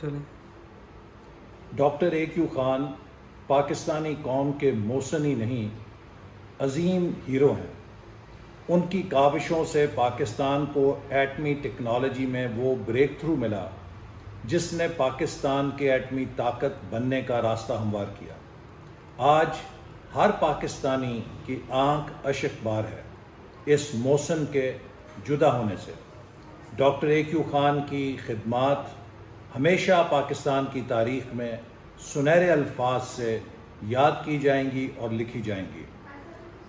چلیں. Doctor AQ Khan Pakistani قوم کے محسن ہی نہیں، عظیم ہیرو ہیں. ان کی کاوشوں سے پاکستان کو ایٹمی ٹیکنالوجی میں وہ بریک تھرو ملا جس نے پاکستان کے ایٹمی طاقت بننے کا راستہ ہموار کیا. آج ہر پاکستانی کی آنکھ اشک بار ہے اس محسن کے جدا ہونے سے. ڈاکٹر AQ خان کی خدمات ہمیشہ پاکستان کی تاریخ میں سنہرے الفاظ سے یاد کی جائیں گی اور لکھی جائیں گی.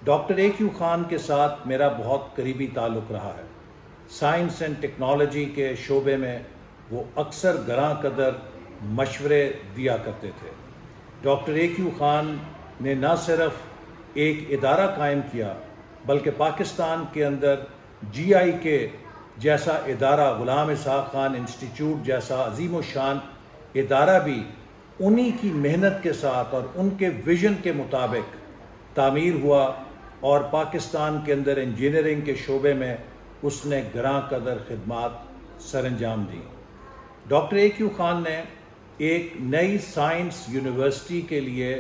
ڈاکٹر AQ خان کے ساتھ میرا بہت قریبی تعلق رہا ہے. سائنس اینڈ ٹیکنالوجی کے شعبے میں وہ اکثر گراں قدر مشورے دیا کرتے تھے. ڈاکٹر AQ خان نے نہ صرف ایک ادارہ قائم کیا بلکہ پاکستان کے اندر GI جیسا ادارہ، غلام اسحاق خان انسٹیٹیوٹ جیسا عظیم و شان ادارہ بھی انہی کی محنت کے ساتھ اور ان کے ویژن کے مطابق تعمیر ہوا اور پاکستان کے اندر انجینئرنگ کے شعبے میں اس نے گراں قدر خدمات سر انجام دی. ڈاکٹر AQ خان نے ایک نئی سائنس یونیورسٹی کے لیے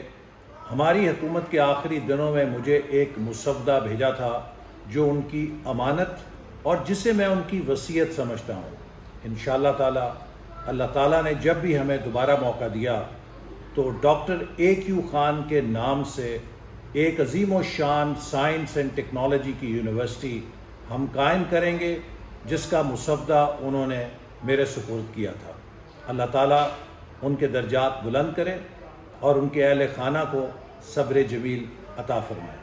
ہماری حکومت کے آخری دنوں میں مجھے ایک مسودہ بھیجا تھا جو ان کی امانت اور جسے میں ان کی وصیت سمجھتا ہوں. انشاءاللہ تعالی اللہ تعالیٰ نے جب بھی ہمیں دوبارہ موقع دیا تو ڈاکٹر AQ خان کے نام سے ایک عظیم و شان سائنس اینڈ ٹیکنالوجی کی یونیورسٹی ہم قائم کریں گے جس کا مسودہ انہوں نے میرے سپرد کیا تھا. اللہ تعالیٰ ان کے درجات بلند کرے اور ان کے اہل خانہ کو صبر جمیل عطا فرمائے.